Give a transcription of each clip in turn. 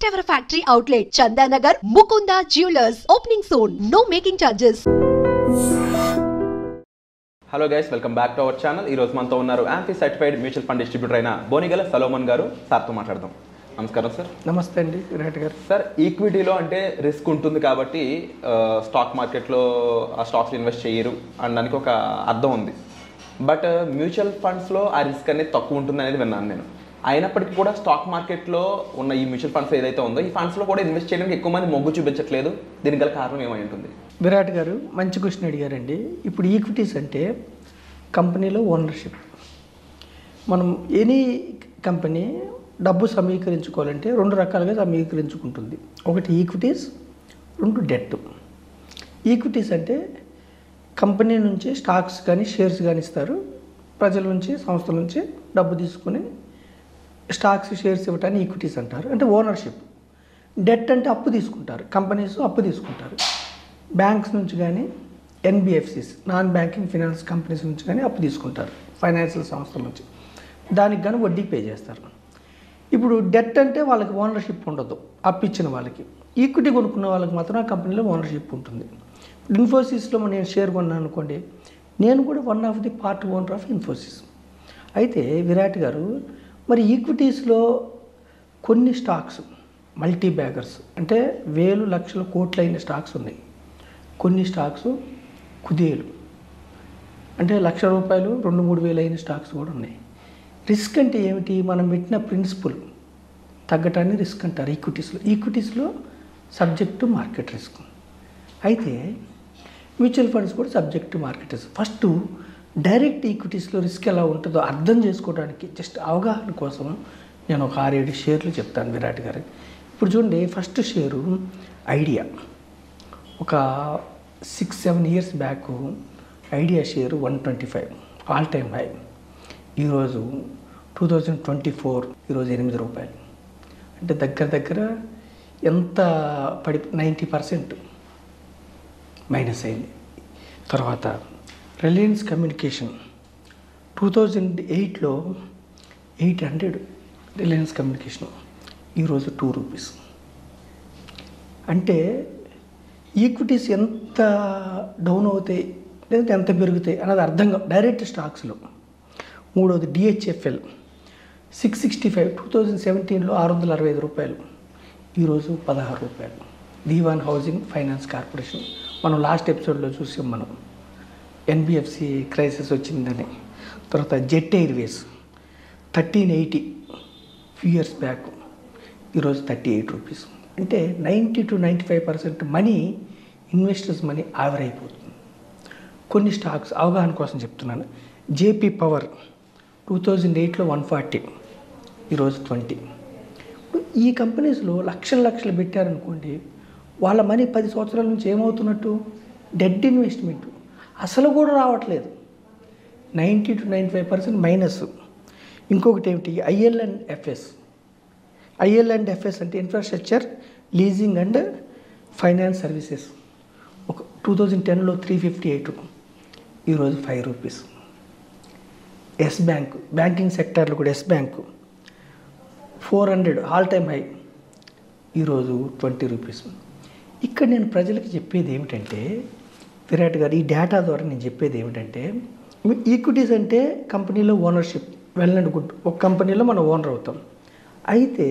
ever factory outlet, Chandanagar, Mukunda Jewelers, opening soon. No making charges. Hello guys, welcome back to our channel. ఈ రోజు మనతో ఉన్నారు amphi certified mutual fund distributor అయిన బోనిగల Salomon గారు. సార్తో మాట్లాడదాం. నమస్కారం సార్. నమస్తే అండి విరాట్ గారు. సార్, ఈక్విటీలో అంటే రిస్క్ ఉంటుంది కాబట్టి స్టాక్ మార్కెట్లో ఆ స్టాక్స్ ఇన్వెస్ట్ చేయరు అనడానికి ఒక అర్థం ఉంది. బట్ మ్యూచువల్ ఫండ్స్లో ఆ రిస్క్ అనేది తక్కువ ఉంటుంది అనేది విన్నాను నేను. అయినప్పటికీ కూడా స్టాక్ మార్కెట్లో ఉన్న ఈ మ్యూచువల్ ఫండ్స్ ఏదైతే ఉందో ఈ ఫండ్స్లో కూడా ఇన్వెస్ట్ చేయడానికి ఎక్కువ మంది మొగ్గు చూపించట్లేదు. దీనికి గల కారణం ఏమై ఉంటుంది? విరాట్ గారు మంచి క్వశ్చన్ అడిగారండి. ఇప్పుడు ఈక్విటీస్ అంటే కంపెనీలో ఓనర్షిప్. మనం ఎనీ కంపెనీ డబ్బు సమీకరించుకోవాలంటే రెండు రకాలుగా సమీకరించుకుంటుంది. ఒకటి ఈక్విటీస్, రెండు డెట్. ఈక్విటీస్ అంటే కంపెనీ నుంచి స్టాక్స్ కానీ షేర్స్ కానీ ఇస్తారు. ప్రజల నుంచి, సంస్థల నుంచి డబ్బు తీసుకుని స్టాక్స్, షేర్స్ ఇవ్వటాన్ని ఈక్విటీస్ అంటారు, అంటే ఓనర్షిప్. డెట్ అంటే అప్పు తీసుకుంటారు, కంపెనీస్ అప్పు తీసుకుంటారు. బ్యాంక్స్ నుంచి కానీ, NBFCs, non banking finance companies నుంచి కానీ అప్పు తీసుకుంటారు, ఫైనాన్షియల్ సంస్థల నుంచి. దానికి కానీ వడ్డీ పే చేస్తారు. ఇప్పుడు డెట్ అంటే వాళ్ళకి ఓనర్షిప్ ఉండదు, అప్పు ఇచ్చిన వాళ్ళకి. ఈక్విటీ కొనుక్కున్న వాళ్ళకి మాత్రం ఆ కంపెనీలో ఓనర్షిప్ ఉంటుంది. ఇన్ఫోసిస్లో నేను షేర్ కొన్నాను అనుకోండి, నేను కూడా one of the part owner of Infosys. అయితే విరాట్ గారు, మరి ఈక్విటీస్లో కొన్ని స్టాక్స్ మల్టీ బ్యాగర్స్ అంటే వేలు, లక్షల, కోట్లు అయిన స్టాక్స్ ఉన్నాయి. కొన్ని స్టాక్స్ కుదేలు అంటే ₹1,00,000, 2-3 వేలు అయిన స్టాక్స్ కూడా ఉన్నాయి. రిస్క్ అంటే ఏమిటి? మనం పెట్టిన ప్రిన్సిపల్ తగ్గటాన్ని రిస్క్ అంటారు ఈక్విటీస్లో సబ్జెక్ట్ టు మార్కెట్ రిస్క్. అయితే మ్యూచువల్ ఫండ్స్ కూడా subject to market risk. First direct ఈక్విటీస్లో రిస్క్ ఎలా ఉంటుందో అర్థం చేసుకోవడానికి జస్ట్ అవగాహన కోసం నేను ఒక 6-7 షేర్లు చెప్తాను విరాట్ గారు. ఇప్పుడు చూడండి, ఫస్ట్ షేరు ఐడియా. ఒక 6-7 years back idea share 125 all time high. ఈరోజు 2024 ఈరోజు ₹8. అంటే దగ్గర ఎంత 90% మైనస్ అయింది. తర్వాత రిలయన్స్ కమ్యూనికేషన్ 2008లో 800 రిలయన్స్ కమ్యూనికేషన్, ఈరోజు ₹2. అంటే ఈక్విటీస్ ఎంత డౌన్ అవుతాయి లేదా ఎంత పెరుగుతాయి అన్నది అర్థంగా డైరెక్ట్ స్టాక్స్లో. మూడవది డిహెచ్ఎఫ్ఎల్ 665, 2017లో ₹665, ఈరోజు ₹16. దీవాన్ హౌసింగ్ ఫైనాన్స్ కార్పొరేషన్, మనం లాస్ట్ ఎపిసోడ్లో చూసాం మనం, ఎన్బిఎఫ్సి క్రైసిస్ వచ్చిందని. తర్వాత jet Airways 1380 few years back, ఈరోజు ₹38. అంటే 90-95% మనీ, ఇన్వెస్టర్స్ మనీ ఆవిరైపోతుంది. కొన్ని స్టాక్స్ అవగాహన కోసం చెప్తున్నాను. జేపీ పవర్ 2008లో 140, ఈరోజు 20. ఈ కంపెనీస్లో లక్షలు పెట్టారనుకోండి, వాళ్ళ మనీ 10 సంవత్సరాల నుంచి ఏమవుతున్నట్టు? డెడ్ ఇన్వెస్ట్మెంట్, అసలు కూడా రావట్లేదు. 90-95% మైనస్. ఇంకొకటి ఏమిటి? ఐఎల్&ఎఫ్ఎస్ అంటే infrastructure leasing and finance services. ఒక 2010లో 358, ఈరోజు ₹5. ఎస్ బ్యాంక్, బ్యాంకింగ్ సెక్టార్లో కూడా Yes Bank 400 all time high, ఈరోజు ₹20. ఇక్కడ నేను ప్రజలకు చెప్పేది ఏమిటంటే విరాట్ గారు, ఈ డేటా ద్వారా నేను చెప్పేది ఏమిటంటే, ఈక్విటీస్ అంటే కంపెనీలో ఓనర్షిప్, వెల్ అండ్ గుడ్. ఒక కంపెనీలో మనం ఓనర్ అవుతాం. అయితే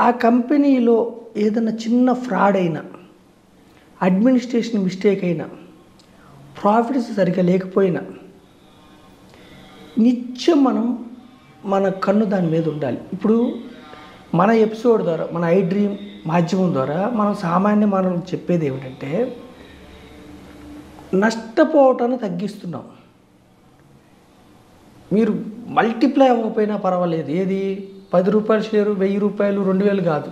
ఆ కంపెనీలో ఏదైనా చిన్న ఫ్రాడ్ అయినా, అడ్మినిస్ట్రేషన్ మిస్టేక్ అయినా, ప్రాఫిట్స్ సరిగ్గా లేకపోయినా నిత్యం మన కన్ను దాని మీద ఉండాలి. ఇప్పుడు మన ఎపిసోడ్ ద్వారా, మన ఐ డ్రీమ్ మాధ్యమం ద్వారా మనం సామాన్య మానవులకు చెప్పేది ఏమిటంటే, నష్టపోవటాన్ని తగ్గిస్తున్నాం. మీరు మల్టిప్లై అవ్వకపోయినా పర్వాలేదు. ఏది ₹10 షేరు ₹1000, 2000 కాదు,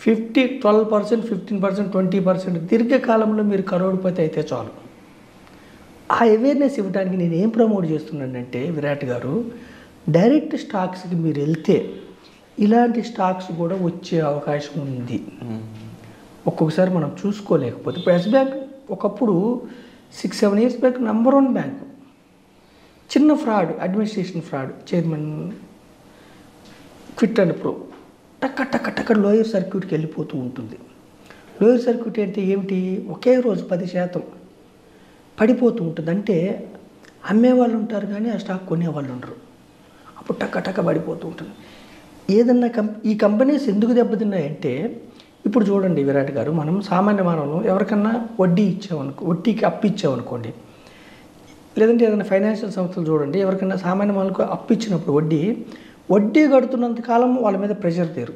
12%, 15%, 20% దీర్ఘకాలంలో మీరు కరోడ్పతి అయితే చాలు. ఆ అవేర్నెస్ ఇవ్వడానికి నేను ఏం ప్రమోట్ చేస్తున్నానంటే విరాట్ గారు, డైరెక్ట్ స్టాక్స్కి మీరు వెళ్తే ఇలాంటి స్టాక్స్ కూడా వచ్చే అవకాశం ఉంది. ఒక్కొక్కసారి మనం చూసుకోలేకపోతే. ఇప్పుడు ఎస్ బ్యాంక్ ఒకప్పుడు 6-7 ఇయర్స్ బ్యాక్ నంబర్ 1 బ్యాంకు. చిన్న fraud, administration fraud, chairman quit and pro టక్క టక్క టక్క లోయర్ సర్క్యూట్కి వెళ్ళిపోతూ ఉంటుంది. లోయర్ సర్క్యూట్ అంటే ఏమిటి? ఒకే రోజు 10% పడిపోతూ ఉంటుంది. అంటే అమ్మేవాళ్ళు ఉంటారు కానీ ఆ స్టాక్ కొనేవాళ్ళు ఉండరు. అప్పుడు టక్క టక్క పడిపోతూ ఉంటుంది. ఏదన్నా ఈ కంపెనీస్ ఎందుకు దెబ్బతిన్నాయంటే, ఇప్పుడు చూడండి విరాట్ గారు, మనం సామాన్య మానవులు ఎవరికన్నా వడ్డీకి అప్పు ఇచ్చామనుకోండి, లేదంటే ఏదైనా ఫైనాన్షియల్ సంస్థలు చూడండి, ఎవరికైనా సామాన్య మానవులకు అప్పు ఇచ్చినప్పుడు వడ్డీ కడుతున్నంత కాలం వాళ్ళ మీద ప్రెషర్ తీరు.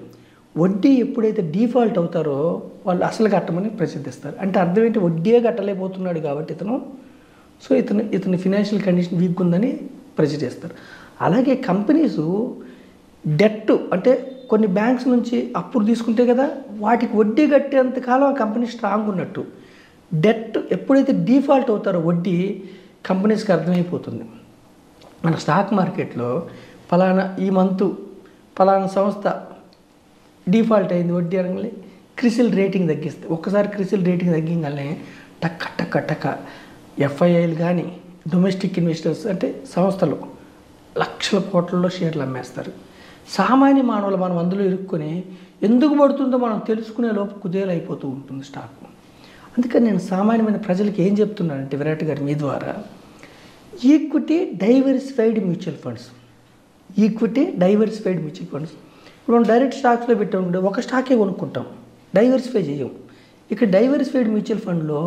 వడ్డీ ఎప్పుడైతే డిఫాల్ట్ అవుతారో వాళ్ళు అసలు కట్టమని ప్రసిద్ధిస్తారు. అంటే అర్థం ఏంటి? వడ్డీయే కట్టలేకపోతున్నాడు కాబట్టి ఇతని ఫినాన్షియల్ కండిషన్ వీక్ ఉందని ప్రెషర్ చేస్తారు. అలాగే కంపెనీసు డెట్ అంటే కొన్ని బ్యాంక్స్ నుంచి అప్పులు తీసుకుంటే కదా, వాటికి వడ్డీ కట్టేంతకాలం ఆ కంపెనీ స్ట్రాంగ్ ఉన్నట్టు. డెట్ ఎప్పుడైతే డిఫాల్ట్ అవుతారో వడ్డీ కంపెనీస్కి అర్థమైపోతుంది. మన స్టాక్ మార్కెట్లో ఈ మంతు ఫలానా సంస్థ డిఫాల్ట్ అయింది వడ్డీ అనగానే క్రిసిల్ రేటింగ్ తగ్గిస్తే, ఒక్కసారి క్రిసిల్ రేటింగ్ తగ్గింగానే టక్క టక్క టక్క ఎఫ్ఐఐలు కానీ డొమెస్టిక్ ఇన్వెస్టర్స్ అంటే సంస్థలు లక్షల కోట్లలో షేర్లు అమ్మేస్తారు. సామాన్య మానవులు మనం అందులో ఇరుక్కొని ఎందుకు పడుతుందో మనం తెలుసుకునే లోపు కుదేలైపోతూ ఉంటుంది స్టాక్. అందుకని నేను సామాన్యమైన ప్రజలకి ఏం చెప్తున్నానంటే విరాట్ గారు మీ ద్వారా, ఈక్విటీ డైవర్సిఫైడ్ మ్యూచువల్ ఫండ్స్. ఇప్పుడు మనం డైరెక్ట్ స్టాక్స్లో పెట్టామంటే ఒక స్టాకే కొనుక్కుంటాం, డైవర్సిఫై చేయం. ఇక్కడ డైవర్సిఫైడ్ మ్యూచువల్ ఫండ్లో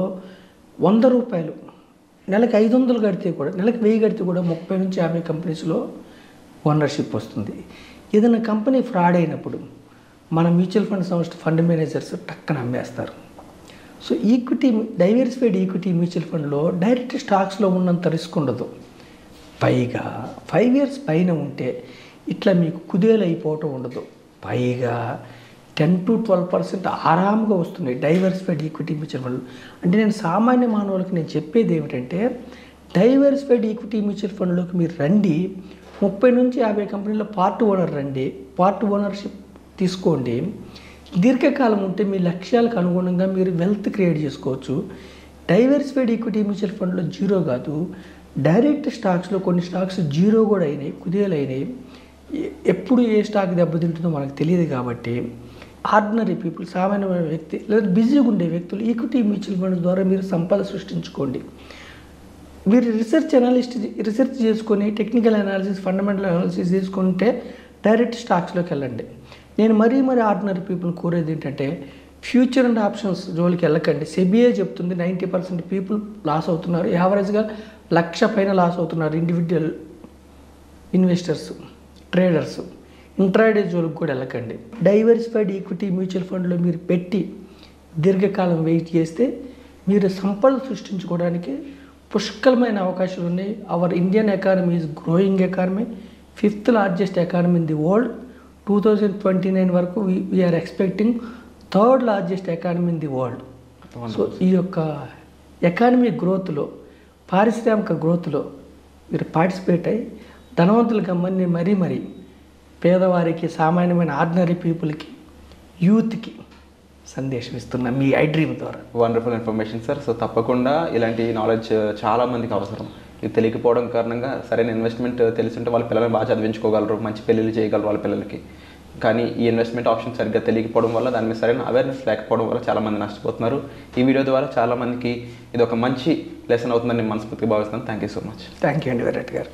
100 రూపాయలు నెలకు 500 కడితే కూడా, నెలకు 1000 కడితే కూడా 30 నుంచి 50 కంపెనీస్లో ఓనర్షిప్ వస్తుంది. ఏదైనా కంపెనీ ఫ్రాడ్ అయినప్పుడు మన మ్యూచువల్ ఫండ్ సంస్థ ఫండ్ మేనేజర్స్ టక్కన అమ్మేస్తారు. సో డైవర్సిఫైడ్ ఈక్విటీ మ్యూచువల్ ఫండ్లో డైరెక్ట్ స్టాక్స్లో ఉన్నంత రిస్క్ ఉండదు. పైగా 5 years పైన ఉంటే ఇట్లా మీకు కుదేలైపోవటం ఉండదు. పైగా 10 to 12% ఆరాముగా వస్తున్నాయి డైవర్సిఫైడ్ ఈక్విటీ మ్యూచువల్ ఫండ్లు. అంటే నేను సామాన్య మానవులకు నేను చెప్పేది ఏమిటంటే, డైవర్సిఫైడ్ ఈక్విటీ మ్యూచువల్ ఫండ్లోకి మీరు రండి, 30 నుంచి 50 కంపెనీల్లో పార్ట్ ఓనర్షిప్ తీసుకోండి. దీర్ఘకాలం ఉంటే మీ లక్ష్యాలకు అనుగుణంగా మీరు వెల్త్ క్రియేట్ చేసుకోవచ్చు. డైవర్సిఫైడ్ ఈక్విటీ మ్యూచువల్ ఫండ్లో జీరో కాదు, డైరెక్ట్ స్టాక్స్లో కొన్ని స్టాక్స్ జీరో కూడా అయినాయి, కుదేలైనాయి. ఎప్పుడు ఏ స్టాక్ దెబ్బతింటుందో మనకు తెలియదు. కాబట్టి ఆర్డినరీ పీపుల్, సామాన్యమైన వ్యక్తి లేదా బిజీగా ఉండే వ్యక్తులు ఈక్విటీ మ్యూచువల్ ఫండ్స్ ద్వారా మీరు సంపద సృష్టించుకోండి. మీరు రీసెర్చ్ చేసుకొని టెక్నికల్ అనాలిసిస్, ఫండమెంటల్ అనాలిసిస్ చేసుకుంటే డైరెక్ట్ స్టాక్స్లోకి వెళ్ళండి. నేను మరీ ఆర్డినరీ పీపుల్ కోరేది ఏంటంటే, ఫ్యూచర్ అండ్ ఆప్షన్స్ జోలికి వెళ్ళకండి. సెబిఏ చెప్తుంది 90% పీపుల్ లాస్ అవుతున్నారు, యావరేజ్గా 1,00,000 పైన లాస్ అవుతున్నారు ఇండివిజువల్ ఇన్వెస్టర్స్, ట్రేడర్స్. ఇంట్రాడే జోలికి కూడా వెళ్ళకండి. డైవర్సిఫైడ్ ఈక్విటీ మ్యూచువల్ ఫండ్లో మీరు పెట్టి దీర్ఘకాలం వెయిట్ చేస్తే మీరు సంపద సృష్టించుకోవడానికి పుష్కలమైన అవకాశాలు ఉన్నాయి. Our Indian economy is growing economy, 5th largest economy in the world. 2029 వరకు we are expecting 3rd largest economy in the world. So ఈ యొక్క ఎకానమీ గ్రోత్లో, పారిశ్రామిక గ్రోత్లో మీరు పార్టిసిపేట్ అయ్యి ధనవంతులుగా మరీ పేదవారికి, సామాన్యమైన ఆర్డినరీ పీపుల్కి, యూత్కి సందేశం ఇస్తున్న మీ ఐ డ్రీమ్ ద్వారా. Wonderful information sir. సో తప్పకుండా ఇలాంటి నాలెడ్జ్ చాలా మందికి అవసరం. ఇది తెలియకపోవడం కారణంగా సరైన ఇన్వెస్ట్మెంట్ తెలిసింటే వాళ్ళ పిల్లల్ని బాగా చదివించుకోగలరు, మంచి పెళ్ళిళ్ళు చేయగలరు వాళ్ళ పిల్లలకి. కానీ ఈ ఇన్వెస్ట్మెంట్ ఆప్షన్ సరిగ్గా తెలియకపోవడం వల్ల, దాని మీద సరైన అవేర్నెస్ లేకపోవడం వల్ల చాలామంది నష్టపోతున్నారు. ఈ వీడియో ద్వారా చాలామందికి ఇది ఒక మంచి లెసన్ అవుతుందని నేను మనస్ఫూర్తిగా భావిస్తున్నాను. Thank you so much. Thank you అండి విరాట్ గారు.